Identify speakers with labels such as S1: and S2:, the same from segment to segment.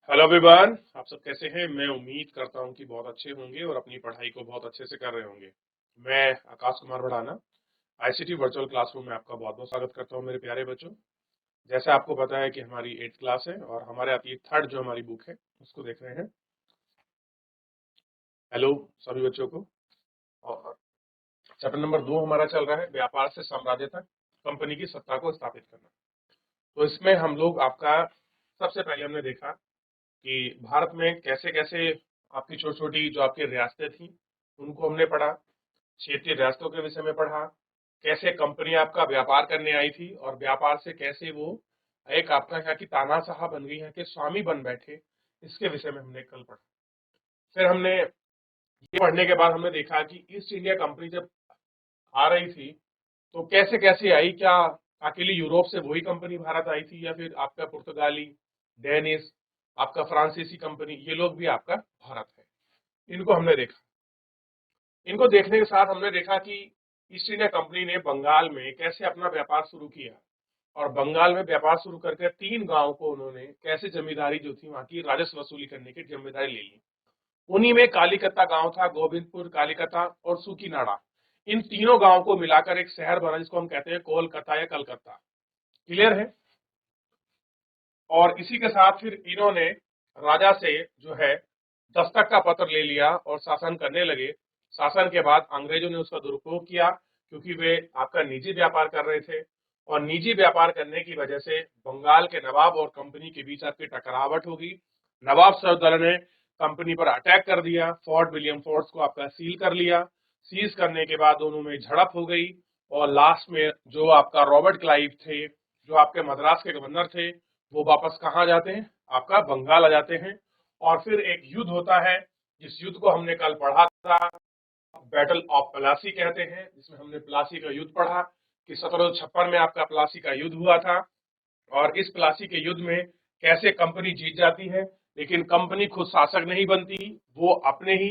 S1: Hello everyone, आप सब कैसे हैं। मैं उम्मीद करता हूं कि बहुत अच्छे होंगे और अपनी पढ़ाई को बहुत अच्छे से कर रहे होंगे। मैं Akash Kumar Bhadana ICT virtual classroom में आपका बहुत बहुत स्वागत करता हूं मेरे प्यारे बच्चों। जैसे आपको पता है कि हमारी 8th क्लास है और हमारे आती है थर्ड जो हमारी बुक है उसको देख रहे हैं। हेलो सभी बच्चों को। और चैप्टर नंबर 2 हमारा चल रहा है व्यापार से साम्राज्य तक, कंपनी की सत्ता को स्थापित करना। तो इसमें हम लोग आपका सबसे पहले हमने देखा कि भारत में कैसे कैसे आपकी छोटी छोटी जो आपकी रियासतें थी उनको हमने पढ़ा, क्षेत्रीय रियासतों के विषय में पढ़ा, कैसे कंपनी आपका व्यापार करने आई थी और व्यापार से कैसे वो एक आपका यहाँ की तानाशाह बन गई है कि स्वामी बन बैठे, इसके विषय में हमने कल पढ़ा। फिर हमने ये पढ़ने के बाद हमने देखा कि ईस्ट इंडिया कंपनी जब आ रही थी तो कैसे कैसे आई, क्या अकेली यूरोप से वही कंपनी भारत आई थी या फिर आपका पुर्तगाली, डेनिश, आपका फ्रांसीसी कंपनी, ये लोग भी आपका भारत है। इनको हमने देखा। इनको देखने के साथ हमने देखा कि ईस्ट इंडिया कंपनी ने बंगाल में कैसे अपना व्यापार शुरू किया और बंगाल में व्यापार शुरू करके 3 गांव को उन्होंने कैसे जमींदारी जो थी वहां की राजस्व वसूली करने की जिम्मेदारी ले ली। उन्हीं में कालीकत्ता गांव था, गोविंदपुर, कालीकत्ता और सुकीनाड़ा। इन तीनों गांव को मिलाकर एक शहर बना जिसको हम कहते हैं कोलकाता या कलकत्ता। क्लियर है। और इसी के साथ फिर इन्होंने राजा से जो है दस्तक का पत्र ले लिया और शासन करने लगे। शासन के बाद अंग्रेजों ने उसका दुरुपयोग किया क्योंकि वे आपका निजी व्यापार कर रहे थे और निजी व्यापार करने की वजह से बंगाल के नवाब और कंपनी के बीच आपकी टकरावट होगी। नवाब सरदल ने कंपनी पर अटैक कर दिया, फोर्ट विलियम फोर्ट्स को आपका सील कर लिया। सीज करने के बाद दोनों में झड़प हो गई और लास्ट में जो आपका रॉबर्ट क्लाइव थे, जो आपके मद्रास के गवर्नर थे, वो वापस कहाँ जाते हैं, आपका बंगाल आ जाते हैं। और फिर एक युद्ध होता है जिस युद्ध को हमने कल पढ़ा था, बैटल ऑफ प्लासी कहते हैं, जिसमें हमने प्लासी का युद्ध पढ़ा कि 1756 में आपका प्लासी का युद्ध हुआ था। और इस प्लासी के युद्ध में कैसे कंपनी जीत जाती है, लेकिन कंपनी खुद शासक नहीं बनती, वो अपने ही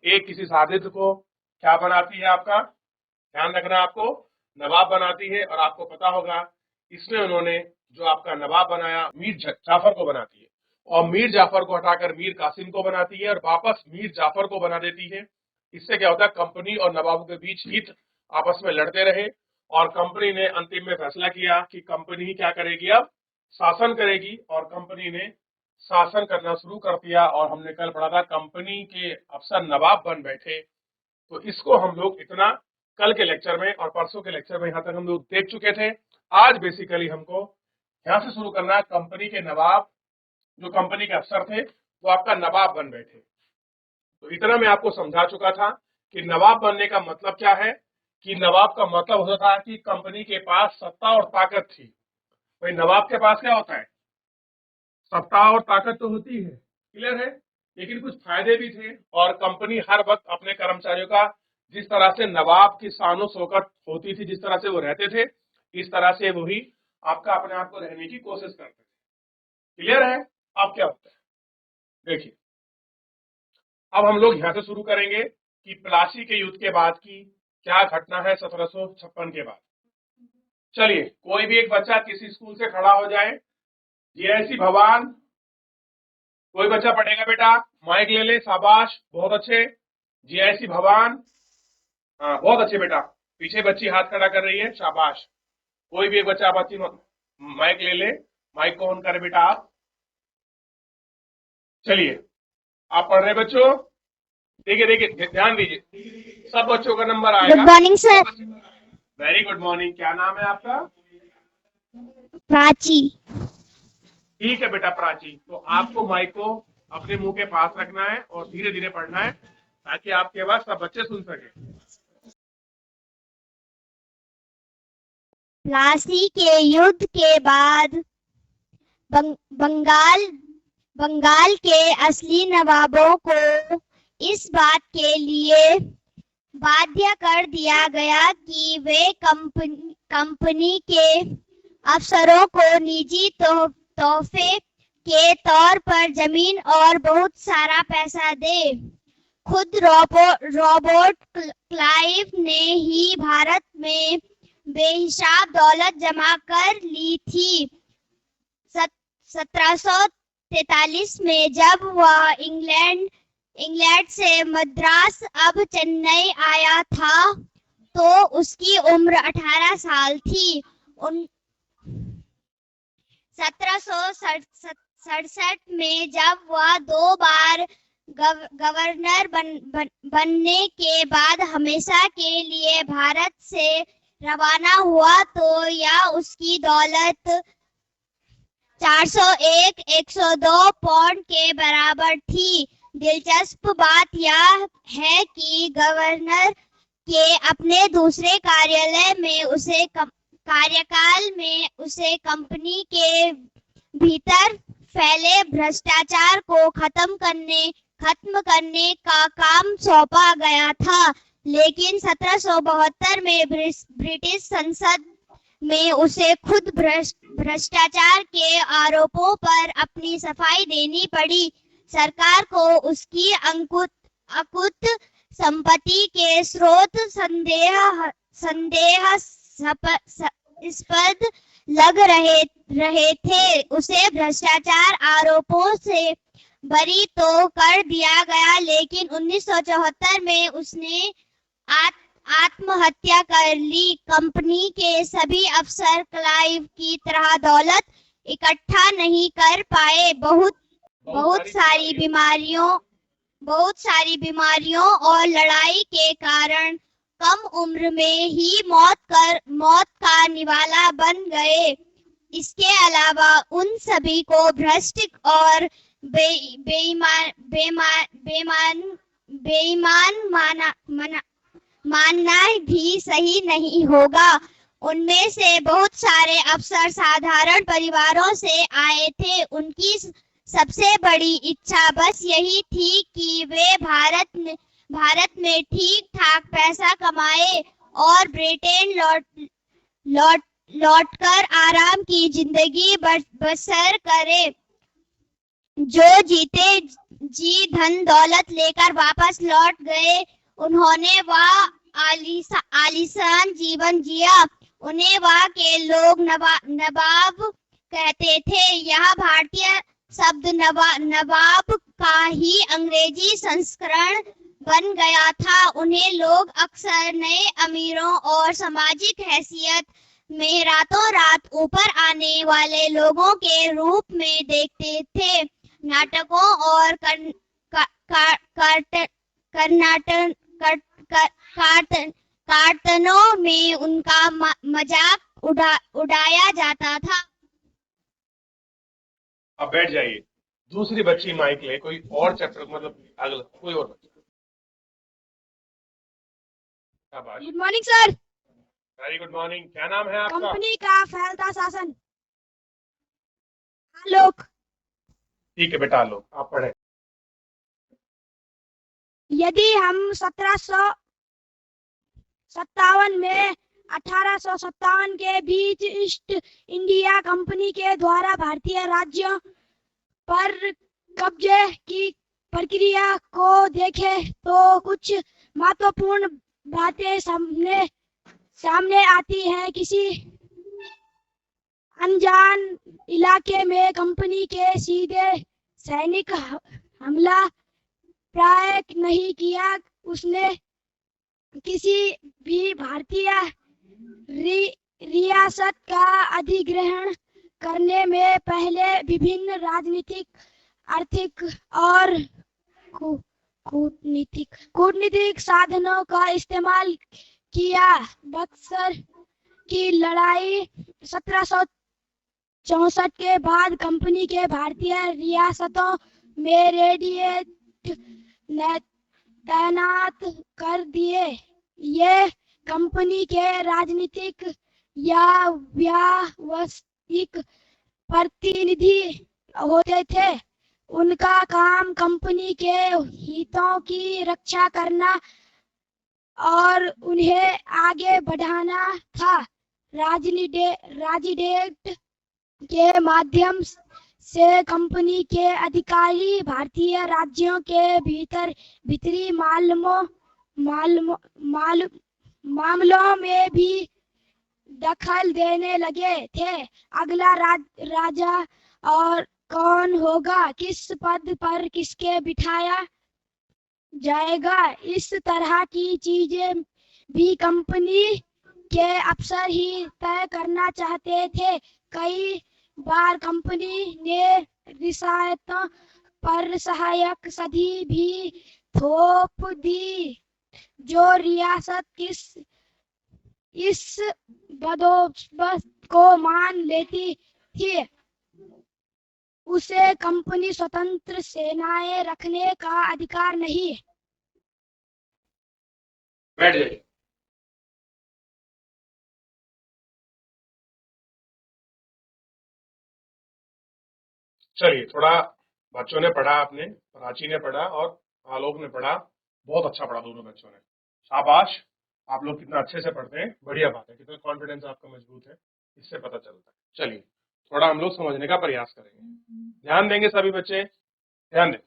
S1: एक किसी साधित को क्या बनाती है, आपका ध्यान रखना, आपको नवाब बनाती है। और आपको पता होगा इसमें उन्होंने जो आपका नवाब बनाया मीर जाफर को बनाती है और मीर जाफर को हटाकर मीर कासिम को बनाती है और वापस मीर जाफर को बना देती है। इससे क्या होता है, कंपनी और नवाब के बीच हित आपस में लड़ते रहे और कंपनी ने अंतिम में फैसला किया कि कंपनी ही क्या करेगी, अब शासन करेगी। और कंपनी ने शासन करना शुरू कर दिया और हमने कल पढ़ा था कंपनी के अफसर नवाब बन बैठे। तो इसको हम लोग इतना कल के लेक्चर में और परसों के लेक्चर में यहाँ तक हम लोग देख चुके थे। आज बेसिकली हमको यहाँ से शुरू करना है। कंपनी के नवाब, जो कंपनी के अफसर थे, वो आपका नवाब बन बैठे। तो इतना मैं आपको समझा चुका था कि नवाब बनने का मतलब क्या है, कि नवाब का मतलब होता था कि कंपनी के पास सत्ता और ताकत थी। भाई नवाब के पास क्या होता है, सत्ता और ताकत तो होती है, क्लियर है, लेकिन कुछ फायदे भी थे। और कंपनी हर वक्त अपने कर्मचारियों का जिस तरह से नवाब की शानो शौकत होती थी, जिस तरह से वो रहते थे, इस तरह से वही आपका अपने आप को रहने की कोशिश करते थे। क्लियर है। अब क्या होता है देखिए, अब हम लोग यहां से शुरू करेंगे कि प्लासी के युद्ध के बाद की क्या घटना है 1756 के बाद। चलिए कोई भी एक बच्चा किसी स्कूल से खड़ा हो जाए, जीआईसी भवान, कोई बच्चा पढ़ेगा बेटा, माइक ले ले, शाबाश, बहुत अच्छे, जीआईसी भवान, हाँ बहुत अच्छे बेटा। पीछे बच्ची हाथ खड़ा कर रही है, शाबाश। कोई भी एक बच्चा बच्ची माइक ले ले, माइक को ऑन करे बेटा आप। चलिए आप पढ़ रहे बच्चों, देखिए देखिए ध्यान दीजिए, सब बच्चों का नंबर आएगा।
S2: Good morning sir.
S1: Very good morning. क्या नाम है आपका?
S2: प्राची।
S1: ठीक है बेटा प्राची। तो आपको माइक को अपने मुंह के पास रखना है और धीरे धीरे पढ़ना है ताकि आपके आवाज सब बच्चे सुन सके।
S2: प्लासी के युद्ध के बाद बंगाल के असली नवाबों को इस बात के लिए बाध्य कर दिया गया कि वे कंपनी के अफसरों को निजी तोहफे के तौर पर जमीन और बहुत सारा पैसा दे। खुद रॉबर्ट क्लाइव ने ही भारत में बेहिसाब दौलत जमा कर ली थी। 1943 में जब वह इंग्लैंड से मद्रास अब चेन्नई आया था तो उसकी उम्र 18 साल थी। 1767 में जब वह 2 बार गवर्नर बनने के बाद हमेशा के लिए भारत से रवाना हुआ तो यह उसकी दौलत 401-102 पाउंड के बराबर थी। दिलचस्प बात यह है कि गवर्नर के अपने दूसरे कार्यकाल में उसे कंपनी के भीतर फैले भ्रष्टाचार को खत्म करने का काम सौंपा गया था, लेकिन 1772 में ब्रिटिश संसद में उसे खुद भ्रष्टाचार के आरोपों पर अपनी सफाई देनी पड़ी। सरकार को उसकी अकुत संपत्ति के स्रोत संदेहास्पद लग रहे थे। उसे भ्रष्टाचार आरोपों से बरी तो कर दिया गया, लेकिन 1974 में उसने आत्महत्या कर ली। कंपनी के सभी अफसर क्लाइव की तरह दौलत इकट्ठा नहीं कर पाए। बहुत सारी बीमारियों और लड़ाई के कारण कम उम्र में ही मौत का निवाला बन गए। इसके अलावा उन सभी को भ्रष्ट और बेईमान मानना भी सही नहीं होगा। उनमें से बहुत सारे अफसर साधारण परिवारों से आए थे। उनकी सबसे बड़ी इच्छा बस यही थी कि वे भारत में ठीक ठाक पैसा कमाए और ब्रिटेन लौटकर आराम की जिंदगी बसर करे। जो जीते जी धन दौलत लेकर वापस लौट गए, उन्होंने वह आलीशान जीवन जिया। उन्हें वहाँ के लोग नवाब कहते थे। यह भारतीय शब्द नवाब का ही अंग्रेजी संस्करण बन गया था। उन्हें लोग अक्सर नए अमीरों और सामाजिक हैसियत में रातों रात ऊपर आने वाले लोगों के रूप में देखते थे। नाटकों और कार्टनों में उनका मजाक उड़ाया जाता था।
S1: अब बैठ जाइए। दूसरी बच्ची माइक ले, कोई और चैप्टर मतलब अगला कोई और बच्चा।
S3: Good morning sir.
S1: Very good morning. क्या नाम है आपका?
S3: कंपनी का फैलता शासन। आलोक।
S1: ठीक है बेटा, आलोक आप पढ़े।
S3: यदि हम 1757 में 1857 के बीच ईस्ट इंडिया कंपनी के द्वारा भारतीय राज्यों पर कब्जे की प्रक्रिया को देखें तो कुछ महत्वपूर्ण बातें सामने आती हैं। किसी अनजान इलाके में कंपनी के सीधे सैनिक हमला प्राय नहीं किया। उसने किसी भी भारतीय रियासत का अधिग्रहण करने में पहले विभिन्न राजनीतिक, आर्थिक और कूटनीतिक साधनों का इस्तेमाल किया। बक्सर की लड़ाई 1764 के बाद कंपनी के भारतीय रियासतों में रेडिएट तैनात कर दिए। ये कंपनी के राजनीतिक या व्यावसायिक प्रतिनिधि होते थे। उनका काम कंपनी के हितों की रक्षा करना और उन्हें आगे बढ़ाना था। राजनीडेट के माध्यम से कंपनी के अधिकारी भारतीय राज्यों के भीतरी मामलों में भी दखल देने लगे थे। अगला राजा और कौन होगा, किस पद पर किसके बिठाया जाएगा, इस तरह की चीजें भी कंपनी के अफसर ही तय करना चाहते थे। कई बार कंपनी ने रियासतों पर सहायक सदी भी थोप दी। जो रियासत इस बंदोबस्त को मान लेती थी, उसे कंपनी स्वतंत्र सेनाएं रखने का अधिकार नहीं।
S1: बैठ जाइए। चलिए, थोड़ा बच्चों ने पढ़ा, आपने, प्राची ने पढ़ा और आलोक ने पढ़ा। बहुत अच्छा पढ़ा दोनों बच्चों ने, शाबाश। आप लोग कितना अच्छे से पढ़ते हैं, बढ़िया बात है। कितना कॉन्फिडेंस आपका मजबूत है, इससे पता चलता है। चलिए, थोड़ा हम लोग समझने का प्रयास करेंगे। ध्यान देंगे सभी बच्चे, ध्यान दें।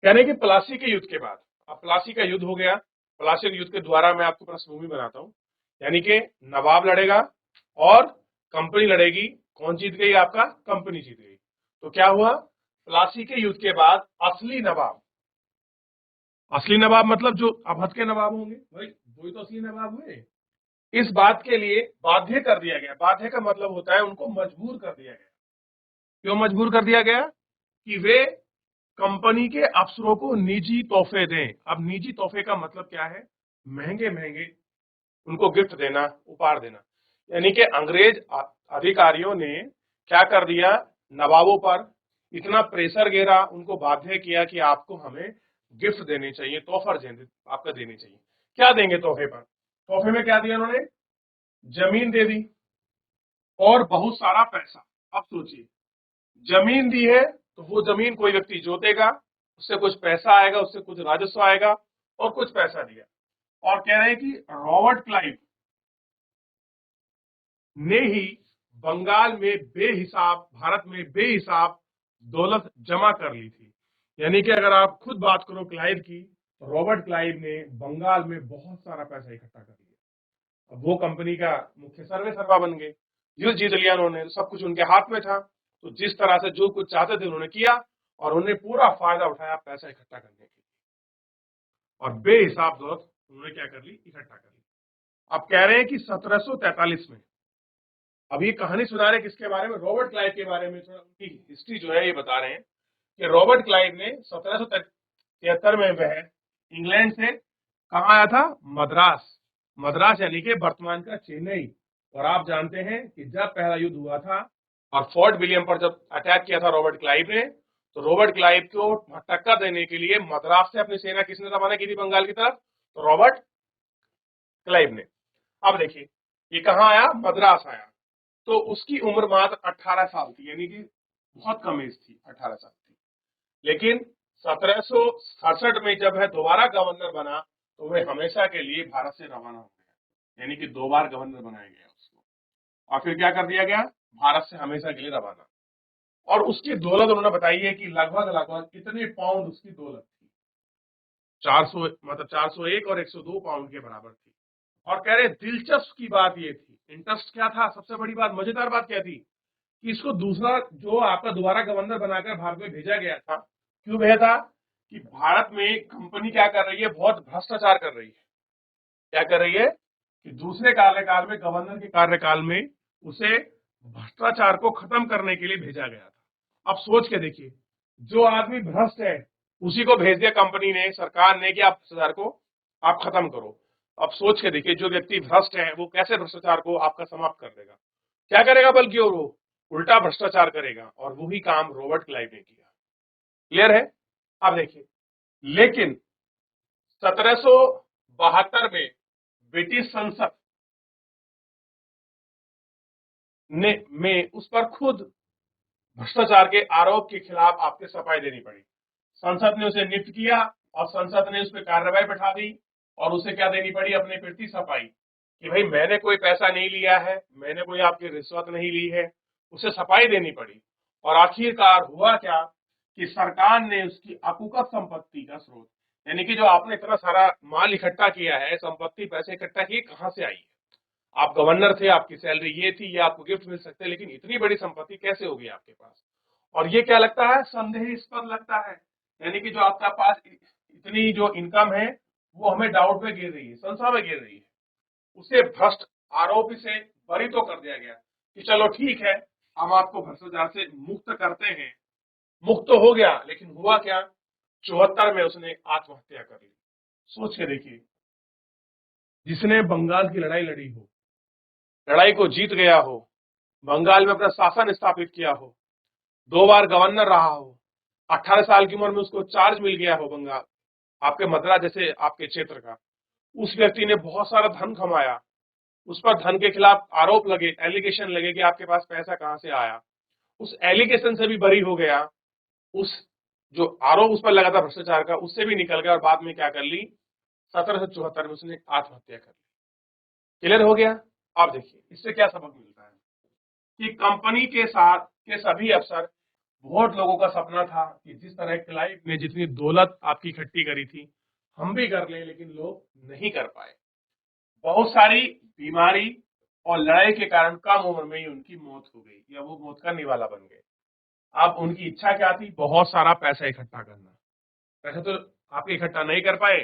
S1: यानी कि प्लासी के युद्ध के बाद, अब प्लासी का युद्ध हो गया। प्लासी के युद्ध के द्वारा मैं आपको पृष्ठभूमि बनाता हूं। यानी कि नवाब लड़ेगा और कंपनी लड़ेगी। कौन जीत गई? आपका कंपनी जीत गई। तो क्या हुआ? प्लासी के युद्ध के बाद असली नवाब मतलब जो अवध के नवाब होंगे, भाई वही तो असली नवाब हुए। इस बात के लिए बाध्य कर दिया गया। बाध्य का मतलब होता है उनको मजबूर कर दिया गया। क्यों मजबूर कर दिया गया? कि वे कंपनी के अफसरों को निजी तोहफे दें। अब निजी तोहफे का मतलब क्या है? महंगे महंगे उनको गिफ्ट देना, उपहार देना। यानी कि अंग्रेज अधिकारियों ने क्या कर दिया? नवाबों पर इतना प्रेशर गिरा, उनको बाध्य किया कि आपको हमें गिफ्ट देने चाहिए, तोहफा आपका देने चाहिए। क्या देंगे तोहफे पर? तोहफे में क्या दिया उन्होंने? जमीन दे दी और बहुत सारा पैसा। अब सोचिए, जमीन दी है तो वो जमीन कोई व्यक्ति जोतेगा, उससे कुछ पैसा आएगा, उससे कुछ राजस्व आएगा, और कुछ पैसा दिया। और कह रहे हैं कि रॉबर्ट क्लाइव ने ही बंगाल में बेहिसाब, भारत में बेहिसाब दौलत जमा कर ली थी। यानी कि अगर आप खुद बात करो क्लाइव की, तो रॉबर्ट क्लाइव ने बंगाल में बहुत सारा पैसा इकट्ठा कर लिया। अब वो कंपनी का मुख्य सर्वे सर्वा बन गए, युद्ध जीत लिया उन्होंने, सब कुछ उनके हाथ में था। तो जिस तरह से जो कुछ चाहते थे उन्होंने किया, और उन्होंने पूरा फायदा उठाया पैसा इकट्ठा करने के लिए, और बेहिसाब दौलत उन्होंने क्या कर ली? इकट्ठा कर ली। अब कह रहे हैं कि 1743 में, अब ये कहानी सुना रहे किसके बारे में? रॉबर्ट क्लाइव के बारे में। थोड़ा उनकी हिस्ट्री जो है ये बता रहे हैं कि रॉबर्ट क्लाइव ने 1773 में वह इंग्लैंड से कहाँ आया था? मद्रास यानी कि वर्तमान का चेन्नई। और आप जानते हैं कि जब पहला युद्ध हुआ था और फोर्ट विलियम पर जब अटैक किया था रॉबर्ट क्लाइव ने, तो रॉबर्ट क्लाइव को टक्कर देने के लिए मद्रास से अपनी सेना किसने रवाना की थी बंगाल की तरफ? तो रॉबर्ट क्लाइव ने। अब देखिए, ये कहाँ आया? मद्रास आया। तो उसकी उम्र मात्र 18 साल थी, यानी कि बहुत कम एज थी, 18 साल थी। लेकिन 1767 में जब वह दोबारा गवर्नर बना, तो वह हमेशा के लिए भारत से रवाना हो गया। यानी कि 2 बार गवर्नर बनाया गया उसको, और फिर क्या कर दिया गया? भारत से हमेशा के लिए रवाना। और उसकी दौलत उन्होंने बताई है कि लगभग कितने पाउंड उसकी दौलत थी? 400, मतलब 401 और 102 पाउंड के बराबर थी। और कह रहे दिलचस्प की बात ये थी, इंटरेस्ट क्या था? सबसे बड़ी बात, मजेदार बात क्या थी? कि इसको दूसरा जो आपका दोबारा गवर्नर बनाकर भारत में भेजा गया था, क्यों भेजा था? कि भारत में कंपनी क्या कर रही है? बहुत भ्रष्टाचार कर रही है। क्या कर रही है? कि दूसरे कार्यकाल में, गवर्नर के कार्यकाल में, उसे भ्रष्टाचार को खत्म करने के लिए भेजा गया था। अब सोच के देखिए, जो आदमी भ्रष्ट है उसी को भेज दिया कंपनी ने, सरकार ने, कि आप भ्रष्टाचार को आप खत्म करो। अब सोच के देखिए, जो व्यक्ति भ्रष्ट है वो कैसे भ्रष्टाचार को आपका समाप्त कर देगा? क्या करेगा? बल्कि और वो उल्टा भ्रष्टाचार करेगा। और वही काम रॉबर्ट क्लाइव ने किया। क्लियर है? अब देखिए, लेकिन 1772 में ब्रिटिश संसद में उस पर खुद भ्रष्टाचार के आरोप के खिलाफ आपके सफाई देनी पड़ी। संसद ने उसे नियुक्त किया और संसद ने उस पर कार्रवाई बैठा दी, और उसे क्या देनी पड़ी? अपने प्रति सफाई, कि भाई मैंने कोई पैसा नहीं लिया है, मैंने कोई आपकी रिश्वत नहीं ली है, उसे सफाई देनी पड़ी। और आखिरकार हुआ क्या? कि सरकार ने उसकी अकुकत संपत्ति का स्रोत, यानी कि जो आपने इतना सारा माल इकट्ठा किया है, संपत्ति, पैसे इकट्ठा किए, कहां से आई है? आप गवर्नर थे, आपकी सैलरी ये थी, ये आपको गिफ्ट मिल सकते, लेकिन इतनी बड़ी संपत्ति कैसे होगी आपके पास? और ये क्या लगता है, संदेहास्पद लगता है, यानी कि जो आपका पास इतनी जो इनकम है वो हमें डाउट में गिर रही है, संशय में गिर रही है। उसे भ्रष्ट आरोपी से बरी तो कर दिया गया कि चलो ठीक है, हम आपको भ्रष्टाचार से मुक्त करते हैं। मुक्त तो हो गया, लेकिन हुआ क्या, 74 में उसने आत्महत्या कर ली। सोच के देखिए, जिसने बंगाल की लड़ाई लड़ी हो, लड़ाई को जीत गया हो, बंगाल में अपना शासन स्थापित किया हो, 2 बार गवर्नर रहा हो, 18 साल की उम्र में उसको चार्ज मिल गया हो बंगाल, आपके मद्रास जैसे आपके क्षेत्र का, उस व्यक्ति ने बहुत सारा धन कमाया, उस पर धन के खिलाफ आरोप लगे, एलिगेशन लगे कि आपके पास पैसा कहां से आया, उस एलिगेशन से भी बरी हो गया, उस जो आरोप उस पर लगा था भ्रष्टाचार का उससे भी निकल गया, और बाद में क्या कर ली, 1774 में उसने आत्महत्या कर ली। क्लियर हो गया। अब देखिए इससे क्या सबक मिलता है कि कंपनी के साथ के सभी अफसर, बहुत लोगों का सपना था कि जिस तरह क्लाइव ने जितनी दौलत आपकी इकट्ठी करी थी हम भी कर लें, लेकिन लोग नहीं कर पाए। बहुत सारी बीमारी और लड़ाई के कारण कम उम्र में ही उनकी मौत हो गई, या वो मौत का निवाला बन गए। अब उनकी इच्छा क्या थी, बहुत सारा पैसा इकट्ठा करना। पैसा तो आप इकट्ठा नहीं कर पाए,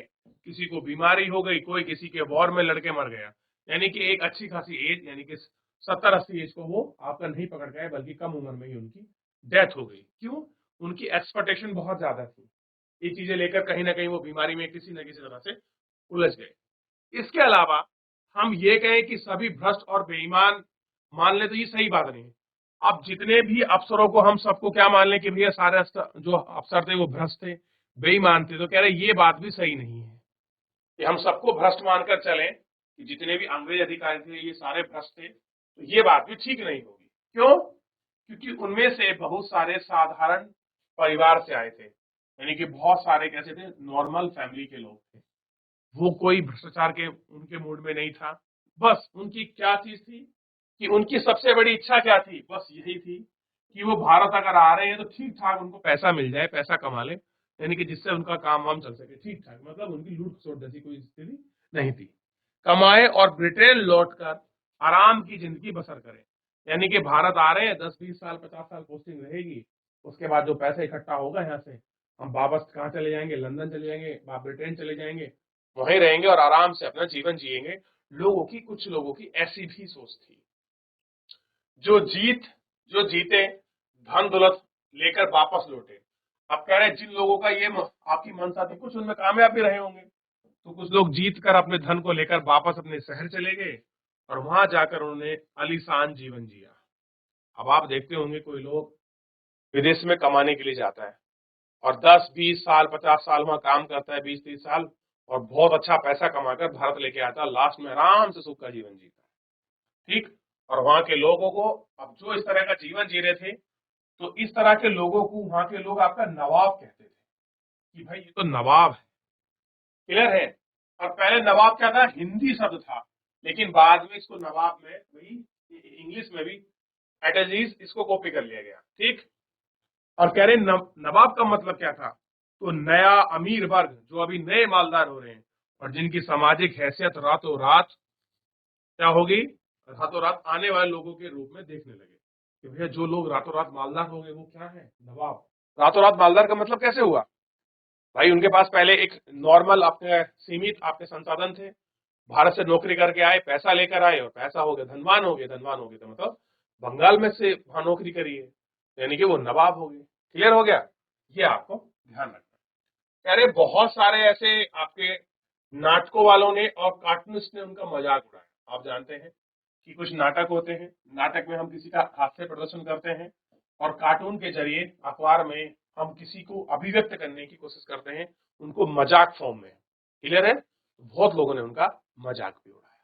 S1: किसी को बीमारी हो गई, कोई किसी के वॉर में लड़के मर गया, यानी कि एक अच्छी खासी एज, यानी कि 70-80 एज को वो आपका नहीं पकड़ गए, बल्कि कम उम्र में ही उनकी डेथ हो गई। क्यों, उनकी एक्सपेक्टेशन बहुत ज्यादा थी, ये चीजें लेकर कहीं ना कहीं वो बीमारी में किसी न किसी तरह से उलझ गए। इसके अलावा हम ये कहें कि सभी भ्रष्ट और बेईमान मान ले तो ये सही बात नहीं है। अब जितने भी अफसरों को हम सबको क्या मान लें कि भैया सारे जो अफसर थे वो भ्रष्ट थे, बेईमान थे, तो कह रहे ये बात भी सही नहीं है कि हम सबको भ्रष्ट मानकर चलें कि जितने भी अंग्रेज अधिकारी थे ये सारे भ्रष्ट थे, तो ये बात भी ठीक नहीं होगी। क्यों, क्योंकि उनमें से बहुत सारे साधारण परिवार से आए थे, यानी कि बहुत सारे कैसे थे, नॉर्मल फैमिली के लोग थे। वो कोई भ्रष्टाचार के उनके मूड में नहीं था। बस उनकी क्या चीज थी कि उनकी सबसे बड़ी इच्छा क्या थी, बस यही थी कि वो भारत अगर आ रहे हैं तो ठीक ठाक उनको पैसा मिल जाए, पैसा कमा ले, यानी कि जिससे उनका काम वाम चल सके ठीक ठाक, मतलब उनकी लूट खसोट जैसी कोई स्थिति नहीं थी। कमाए और ब्रिटेन लौटकर आराम की जिंदगी बसर करें, यानी कि भारत आ रहे हैं, 10-20 साल 50 साल पोस्टिंग रहेगी, उसके बाद जो पैसा इकट्ठा होगा यहाँ से हम वापस कहाँ चले जाएंगे, लंदन चले जाएंगे, ब्रिटेन चले जाएंगे, वहीं रहेंगे और आराम से अपना जीवन जिएंगे। कुछ लोगों की ऐसी भी सोच थी। जो जीते धन दौलत लेकर वापस लौटे। अब कह रहे हैं जिन लोगों का ये आपकी मंशा थी, कुछ उनमें कामयाब भी रहे होंगे, तो कुछ लोग जीत कर अपने धन को लेकर वापस अपने शहर चले गए और वहां जाकर उन्होंने आलीशान जीवन जिया। अब आप देखते होंगे कोई लोग विदेश में कमाने के लिए जाता है और 10-20 साल 50 साल वहां काम करता है, 20-30 साल, और बहुत अच्छा पैसा कमाकर भारत लेके आता है, लास्ट में आराम से सुख का जीवन जीता है। ठीक, और वहां के लोगों को, अब जो इस तरह का जीवन जी रहे थे, तो इस तरह के लोगों को वहां के लोग आपका नवाब कहते थे कि भाई ये तो नवाब है। क्लियर है। और पहले नवाब क्या था, हिंदी शब्द था, लेकिन बाद में इसको नवाब में वही इंग्लिश में भी एट एज इज इसको कॉपी कर लिया गया। ठीक, और कह रहे नवाब का मतलब क्या था, तो नया अमीर वर्ग जो अभी नए मालदार हो रहे हैं और जिनकी सामाजिक हैसियत रातों रात क्या होगी, रातों रात आने वाले लोगों के रूप में देखने लगे कि भैया जो लोग रातों रात मालदार हो गए वो क्या है, नवाब। रातों रात मालदार का मतलब कैसे हुआ भाई, उनके पास पहले एक नॉर्मल अपने सीमित आपके संसाधन थे, भारत से नौकरी करके आए, पैसा लेकर आए और पैसा हो गया, धनवान हो गए, धनवान हो गए तो मतलब बंगाल में से वहां नौकरी करी है, यानी कि वो नवाब हो गए। क्लियर हो गया, ये आपको ध्यान रखना। कह रहे बहुत सारे ऐसे आपके नाटकों वालों ने और कार्टूनिस्ट ने उनका मजाक उड़ाया। आप जानते हैं कि कुछ नाटक होते हैं, नाटक में हम किसी का हास्य प्रदर्शन करते हैं और कार्टून के जरिए अखबार में हम किसी को अभिव्यक्त करने की कोशिश करते हैं, उनको मजाक फॉर्म में। क्लियर है, बहुत लोगों ने उनका मजाक भी उड़ाया।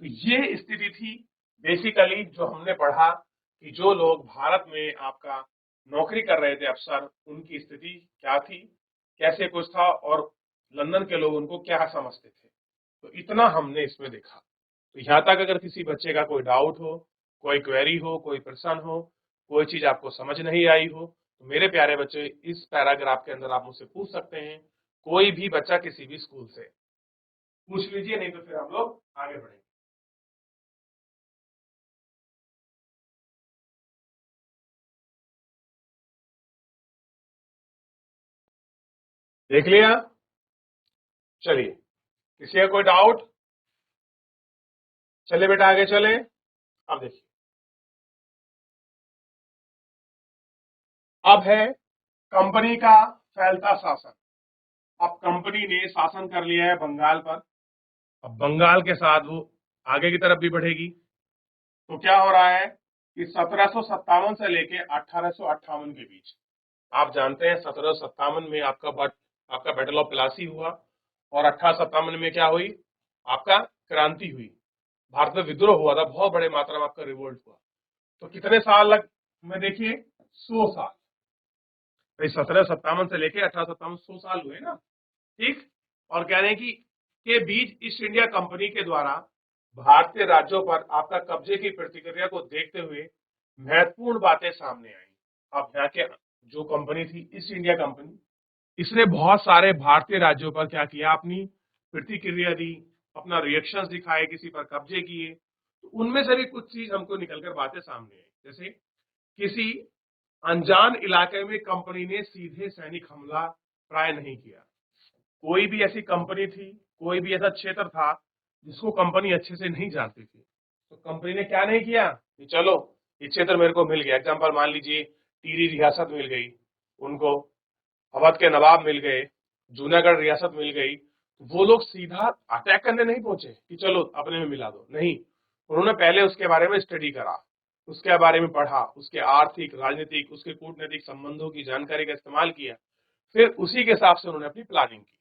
S1: तो ये स्थिति थी बेसिकली जो हमने पढ़ा कि जो लोग भारत में आपका नौकरी कर रहे थे अफसर, उनकी स्थिति क्या थी, कैसे कुछ था, और लंदन के लोग उनको क्या समझते थे। तो इतना हमने इसमें देखा। तो यहाँ तक अगर किसी बच्चे का कोई डाउट हो, कोई क्वेरी हो, कोई प्रश्न हो, कोई चीज आपको समझ नहीं आई हो, तो मेरे प्यारे बच्चे इस पैराग्राफ के अंदर आप मुझसे पूछ सकते हैं। कोई भी बच्चा किसी भी स्कूल से पूछ लीजिए, नहीं तो फिर हम लोग आगे बढ़ेंगे। देख लिया? चलिए, किसी का कोई डाउट? चले बेटा आगे चले। अब देखिए, अब है कंपनी का फैलता शासन। अब कंपनी ने शासन कर लिया है बंगाल पर। अब बंगाल के साथ वो आगे की तरफ भी बढ़ेगी। तो क्या हो रहा है कि 1757 से लेके 1858 के बीच, आप जानते हैं 1757 में आपका बैटल ऑफ प्लासी हुआ और 1857 में क्या हुई, आपका क्रांति हुई, भारत में विद्रोह हुआ था, बहुत बड़े मात्रा में आपका रिवोल्ट हुआ। तो कितने साल लग में देखिए, 100 साल। 1757 से लेके 1857, 100 साल हुए ना, ठीक। और कह रहे हैं कि के बीच ईस्ट इंडिया कंपनी के द्वारा भारतीय राज्यों पर आपका कब्जे की प्रतिक्रिया को देखते हुए महत्वपूर्ण बातें सामने आई। अब यहाँ के जो कंपनी थी ईस्ट इंडिया कंपनी, इसने बहुत सारे भारतीय राज्यों पर क्या किया, अपनी प्रतिक्रिया दी, अपना रिएक्शंस दिखाए, किसी पर कब्जे किए। तो उनमें से भी कुछ चीज हमको निकलकर बातें सामने आई। जैसे किसी अनजान इलाके में कंपनी ने सीधे सैनिक हमला प्राय नहीं किया। कोई भी ऐसी कंपनी थी, कोई भी ऐसा क्षेत्र था जिसको कंपनी अच्छे से नहीं जानती थी, तो कंपनी ने क्या नहीं किया कि चलो ये क्षेत्र मेरे को मिल गया। एग्जांपल मान लीजिए टिहरी रियासत मिल गई उनको, अवध के नवाब मिल गए, जूनागढ़ रियासत मिल गई, वो लोग सीधा अटैक करने नहीं पहुंचे कि चलो अपने में मिला दो, नहीं। उन्होंने पहले उसके बारे में स्टडी करा, उसके बारे में पढ़ा, उसके आर्थिक, राजनीतिक, उसके कूटनीतिक संबंधों की जानकारी का इस्तेमाल किया, फिर उसी के हिसाब से उन्होंने अपनी प्लानिंग की।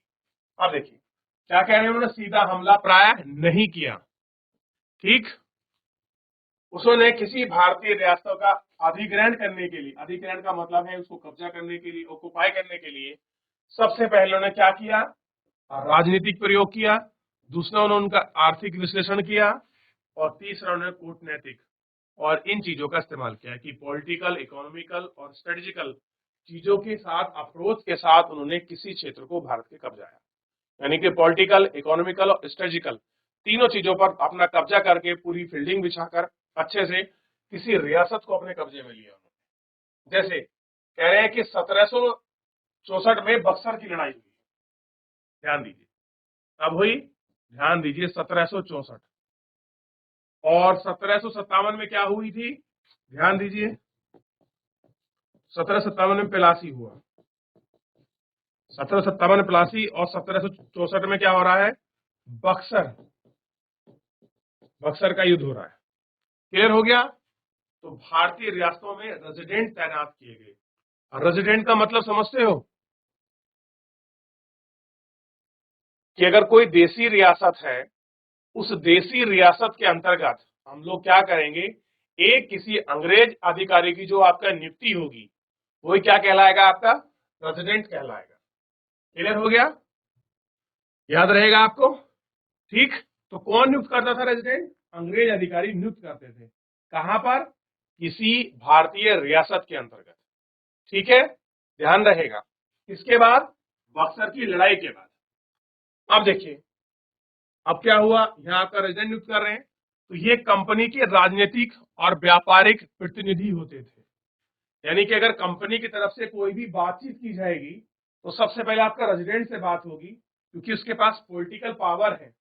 S1: अब देखिए क्या कह रहे हैं, उन्होंने सीधा हमला प्राय नहीं किया, ठीक। उसने किसी भारतीय रियासत का अधिग्रहण करने के लिए, अधिग्रहण का मतलब है उसको कब्जा करने के लिए, ऑक्युपाई करने के लिए, सबसे पहले उन्होंने क्या किया, राजनीतिक प्रयोग किया। दूसरा उन्होंने उनका आर्थिक विश्लेषण किया और तीसरा उन्होंने कूटनैतिक और इन चीजों का इस्तेमाल किया कि पॉलिटिकल, इकोनॉमिकल और स्ट्रेटेजिकल चीजों के साथ, अप्रोच के साथ उन्होंने किसी क्षेत्र को भारत के कब्जाया। यानी कि पॉलिटिकल, इकोनॉमिकल और स्ट्रेटेजिकल तीनों चीजों पर अपना कब्जा करके पूरी फील्डिंग बिछाकर अच्छे से किसी रियासत को अपने कब्जे में लिया उन्होंने। जैसे कह रहे हैं कि 1764 में बक्सर की लड़ाई हुई, ध्यान दीजिए, कब हुई, ध्यान दीजिए, 1764। और 1757 में क्या हुई थी, ध्यान दीजिए, 1757 में प्लासी हुआ, 1757 में प्लासी, और 1764 में क्या हो रहा है, बक्सर का युद्ध हो रहा है। क्लियर हो गया? तो भारतीय रियासतों में रेजिडेंट तैनात किए गए। रेजिडेंट का मतलब समझते हो कि अगर कोई देसी रियासत है, उस देसी रियासत के अंतर्गत हम लोग क्या करेंगे, एक किसी अंग्रेज अधिकारी की जो आपका नियुक्ति होगी, वही क्या कहलाएगा, आपका रेजिडेंट कहलाएगा। क्लियर हो गया? याद रहेगा आपको, ठीक। तो कौन नियुक्त करता था रेजिडेंट, अंग्रेज अधिकारी नियुक्त करते थे। कहां पर, किसी भारतीय रियासत के अंतर्गत, ठीक है, ध्यान रहेगा। इसके बाद बक्सर की लड़ाई के बाद, अब देखिए अब क्या हुआ, यहाँ आपका रेजिडेंट नियुक्त कर रहे हैं, तो ये कंपनी के राजनीतिक और व्यापारिक प्रतिनिधि होते थे। यानी कि अगर कंपनी की तरफ से कोई भी बातचीत की जाएगी तो सबसे पहले आपका रेजिडेंट से बात होगी, क्योंकि उसके पास पॉलिटिकल पावर है।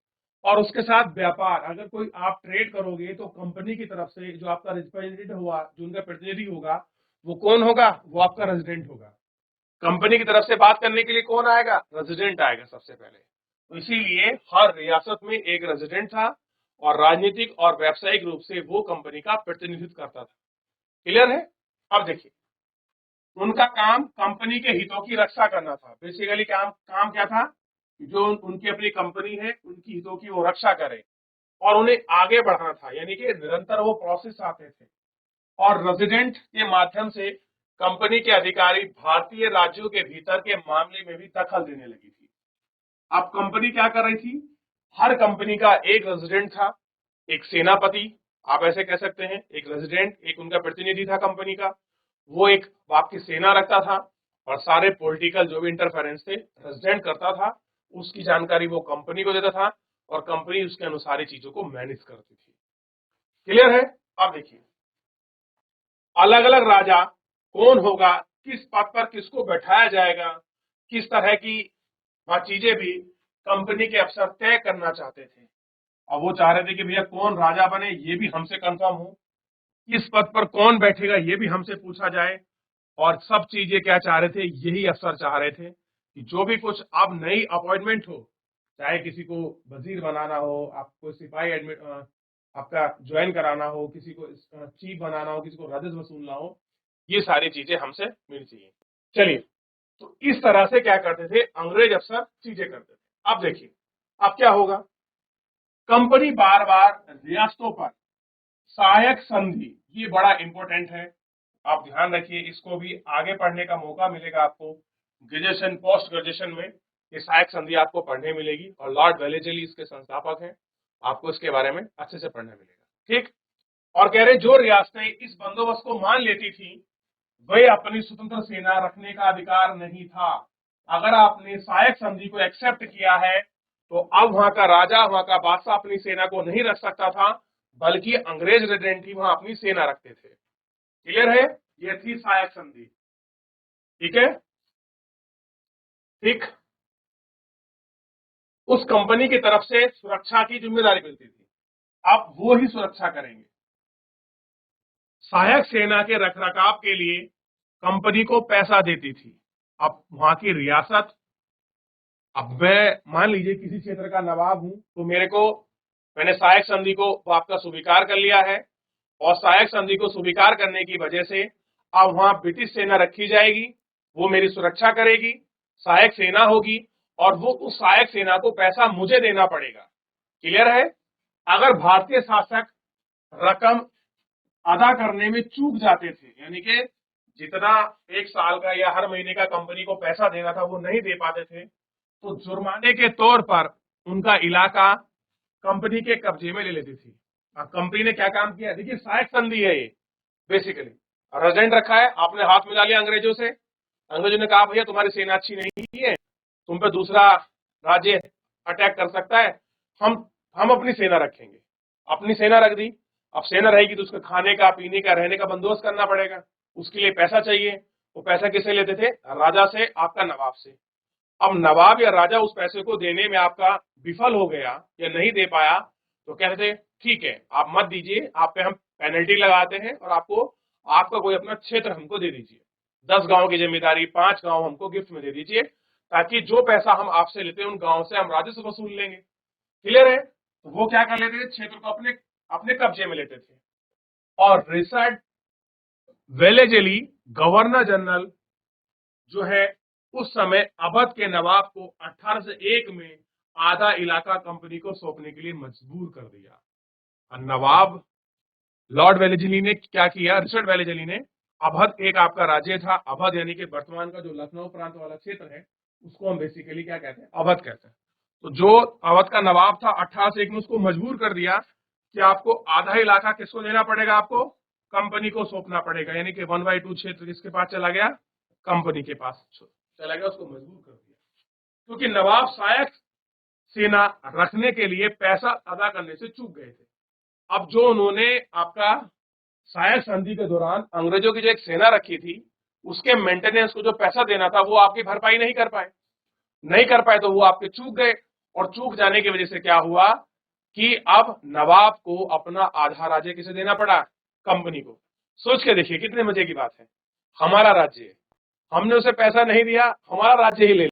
S1: और उसके साथ व्यापार, अगर कोई आप ट्रेड करोगे तो कंपनी की तरफ से जो आपका रिप्रेजेंटेटिव हुआ, जो उनका प्रतिनिधि होगा, वो कौन होगा, वो आपका रेजिडेंट होगा। कंपनी की तरफ से बात करने के लिए कौन आएगा, रेजिडेंट आएगा सबसे पहले। तो इसीलिए हर रियासत में एक रेजिडेंट था और राजनीतिक और व्यावसायिक रूप से वो कंपनी का प्रतिनिधित्व करता था। क्लियर है? अब देखिए, उनका काम कंपनी के हितों की रक्षा करना था। बेसिकली काम क्या था, जो उनकी अपनी कंपनी है उनकी हितों की वो रक्षा करे और उन्हें आगे बढ़ाना था। यानी कि निरंतर वो प्रोसेस आते थे और रेजिडेंट के माध्यम से कंपनी के अधिकारी भारतीय राज्यों के भीतर के मामले में भी दखल देने लगी थी। अब कंपनी क्या कर रही थी, हर कंपनी का एक रेजिडेंट था, एक सेनापति, आप ऐसे कह सकते हैं, एक रेजिडेंट, एक उनका प्रतिनिधि था कंपनी का, वो एक आपकी सेना रखता था और सारे पॉलिटिकल जो भी इंटरफेरेंस थे रेजिडेंट करता था, उसकी जानकारी वो कंपनी को देता था और कंपनी उसके अनुसार ही चीजों को मैनेज करती थी। क्लियर है? अब देखिए, अलग अलग राजा कौन होगा, किस पद पर किसको बैठाया जाएगा, किस तरह की वहां चीजें भी कंपनी के अफसर तय करना चाहते थे। अब वो चाह रहे थे कि भैया कौन राजा बने ये भी हमसे कंफर्म हो, किस पद पर कौन बैठेगा ये भी हमसे पूछा जाए, और सब चीजें क्या चाह रहे थे, यही अफसर चाह रहे थे कि जो भी कुछ अब नई अपॉइंटमेंट हो, चाहे किसी को वजीर बनाना हो, आपको सिपाही एडमिट आपका ज्वाइन कराना हो, किसी को चीफ बनाना हो, किसी को राजस्व वसूलना हो, ये सारी चीजें हमसे मिल चाहिए। चलिए, तो इस तरह से क्या करते थे अंग्रेज अफसर चीजें करते थे। अब देखिए अब क्या होगा, कंपनी बार बार रियासतों पर सहायक संधि, ये बड़ा इंपॉर्टेंट है, आप ध्यान रखिए, इसको भी आगे पढ़ने का मौका मिलेगा आपको ग्रेजुएशन पोस्ट ग्रेजुएशन में, ये सहायक संधि आपको पढ़ने मिलेगी, और लॉर्ड वेलेजली इसके संस्थापक हैं, आपको इसके बारे में अच्छे से पढ़ने मिलेगा। ठीक, और कह रहे जो रियासतें इस बंदोबस्त को मान लेती थी वह अपनी स्वतंत्र सेना रखने का अधिकार नहीं था। अगर आपने सहायक संधि को एक्सेप्ट किया है तो अब वहां का राजा, वहां का बादशाह अपनी सेना को नहीं रख सकता था, बल्कि अंग्रेज रेजिडेंट ही वहां अपनी सेना रखते थे। क्लियर है, ये थी सहायक संधि। ठीक है, ठीक, उस कंपनी की तरफ से सुरक्षा की जिम्मेदारी मिलती थी, अब वो ही सुरक्षा करेंगे। सहायक सेना के रखरखाव के लिए कंपनी को पैसा देती थी। अब वहां की रियासत, अब मैं मान लीजिए किसी क्षेत्र का नवाब हूं, तो मैंने सहायक संधि को आपका स्वीकार कर लिया है, और सहायक संधि को स्वीकार करने की वजह से अब वहां ब्रिटिश सेना रखी जाएगी, वो मेरी सुरक्षा करेगी, सहायक सेना होगी, और वो उस सहायक सेना को पैसा मुझे देना पड़ेगा। क्लियर है, अगर भारतीय शासक रकम अदा करने में चूक जाते थे, यानी कि जितना एक साल का या हर महीने का कंपनी को पैसा देना था वो नहीं दे पाते थे, तो जुर्माने के तौर पर उनका इलाका कंपनी के कब्जे में ले लेती थी। कंपनी ने क्या काम किया, देखिए सहायक संधि है ये, बेसिकली रेजिडेंट रखा है, आपने हाथ मिला लिया अंग्रेजों से, अंग्रेजों ने कहा भैया तुम्हारी सेना अच्छी नहीं है, तुम पे दूसरा राज्य अटैक कर सकता है, हम अपनी सेना रखेंगे, अपनी सेना रख दी। अब सेना रहेगी तो उसके खाने का, पीने का, रहने का बंदोबस्त करना पड़ेगा, उसके लिए पैसा चाहिए, वो पैसा किससे लेते थे, राजा से, आपका नवाब से। अब नवाब या राजा उस पैसे को देने में आपका विफल हो गया या नहीं दे पाया, तो कहते थे ठीक है आप मत दीजिए, आप पे हम पेनल्टी लगाते हैं, और आपका कोई अपना क्षेत्र हमको दे दीजिए, 10 गांव की जिम्मेदारी, 5 गांव हमको गिफ्ट में दे दीजिए, ताकि जो पैसा हम आपसे लेते हैं उन गांव से हम राजस्व वसूल लेंगे। क्लियर है, तो वो क्या कर लेते थे, क्षेत्र को अपने कब्जे में लेते थे। और रिचर्ड वेलेजली गवर्नर जनरल जो है, उस समय अवध के नवाब को 1801 में आधा इलाका कंपनी को सौंपने के लिए मजबूर कर दिया। और नवाब लॉर्ड वेलेजली ने क्या किया, रिचर्ड वेलेजली ने, अवध एक आपका राज्य था, अवध यानी कि वर्तमान का जो लखनऊ प्रांत वाला क्षेत्र है उसको हम बेसिकली क्या कहते हैं, अवध कहते हैं। तो जो अवध का नवाब था 1801 में, उसको मजबूर कर दिया कि आपको आधा इलाका किसको देना पड़ेगा, आपको कंपनी को सौंपना पड़ेगा, यानी कि 1/2 क्षेत्र किसके पास चला गया, कंपनी के पास चला गया, उसको मजबूर कर दिया। क्योंकि नवाब सहायक सेना रखने के लिए पैसा अदा करने से चूक गए थे। अब जो उन्होंने आपका सहायक संधि के दौरान अंग्रेजों की जो एक सेना रखी थी, उसके मेंटेनेंस को जो पैसा देना था वो आपकी भरपाई नहीं कर पाए, तो वो आपके चूक गए, और चूक जाने की वजह से क्या हुआ कि अब नवाब को अपना आधा राज्य किसे देना पड़ा, कंपनी को। सोच के देखिए कितने मजे की बात है, हमारा राज्य है, हमने उसे पैसा नहीं दिया, हमारा राज्य ही ले लिया।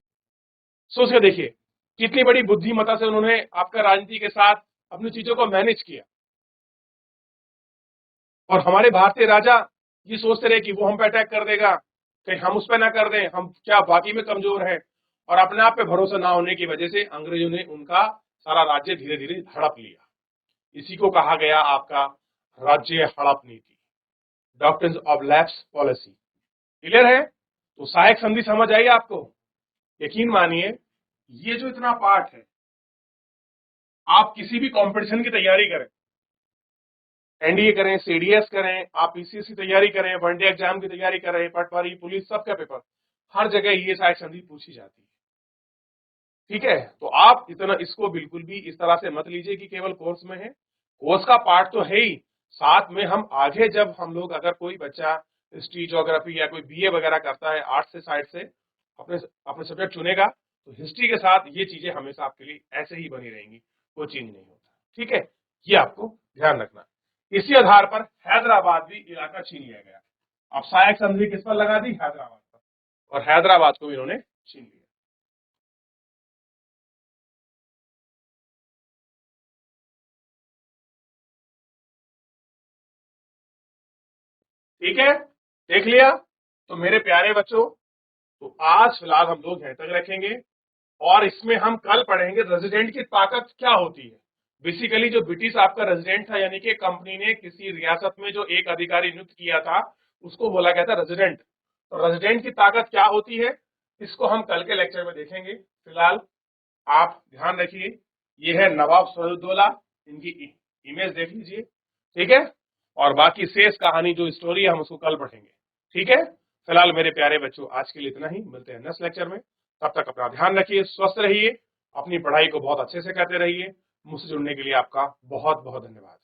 S1: सोच के देखिए कितनी बड़ी बुद्धिमत्ता से उन्होंने आपका राजनीति के साथ अपनी चीजों को मैनेज किया। और हमारे भारतीय राजा ये सोचते रहे कि वो हम पे अटैक कर देगा, कहीं हम उस पर ना कर दें, हम क्या बाकी में कमजोर है, और अपने आप पे भरोसा ना होने की वजह से अंग्रेजों ने उनका सारा राज्य धीरे धीरे हड़प लिया। इसी को कहा गया आपका राज्य हड़प नीति, doctrine of lapse policy. Clear है, तो सहायक संधि समझ आई आपको। यकीन मानिए ये जो इतना पार्ट है, आप किसी भी कंपटीशन की तैयारी करें, एनडीए करें, सीडीएस करें, आप पीसीएस की तैयारी करें, वनडे एग्जाम की तैयारी करें, पटवारी, पुलिस, सबका पेपर, हर जगह ये सहायक संधि पूछी जाती है। ठीक है, तो आप इतना इसको बिल्कुल भी इस तरह से मत लीजिए कि केवल कोर्स में है, कोर्स का पार्ट तो है ही, साथ में हम आगे जब हम लोग, अगर कोई बच्चा हिस्ट्री, ज्योग्राफी या कोई बीए वगैरह करता है, आर्ट्स से साइड से अपने सब्जेक्ट चुनेगा, तो हिस्ट्री के साथ ये चीजें हमेशा आपके लिए ऐसे ही बनी रहेंगी, कोई चेंज नहीं होता। ठीक है, ये आपको ध्यान रखना। इसी आधार पर हैदराबाद भी इलाका छीन लिया गया। अब सहायक संधि किस पर लगा दी? हैदराबाद पर, और हैदराबाद को भी इन्होंने छीन लिया। ठीक है, देख लिया। तो मेरे प्यारे बच्चों, तो आज फिलहाल हम लोग यहीं तक रखेंगे, और इसमें हम कल पढ़ेंगे रेजिडेंट की ताकत क्या होती है। बेसिकली जो ब्रिटिश आपका रेजिडेंट था, यानी कि कंपनी ने किसी रियासत में जो एक अधिकारी नियुक्त किया था, उसको बोला गया था रेजिडेंट। तो रेजिडेंट की ताकत क्या होती है, इसको हम कल के लेक्चर में देखेंगे। फिलहाल आप ध्यान रखिए, ये है नवाब सिराजुद्दौला, इनकी इमेज देख लीजिए। ठीक है, और बाकी शेष कहानी जो स्टोरी है हम उसको कल पढ़ेंगे। ठीक है, फिलहाल मेरे प्यारे बच्चों आज के लिए इतना ही, मिलते हैं नेक्स्ट लेक्चर में। तब तक अपना ध्यान रखिए, स्वस्थ रहिए, अपनी पढ़ाई को बहुत अच्छे से करते रहिए। मुझसे जुड़ने के लिए आपका बहुत बहुत धन्यवाद।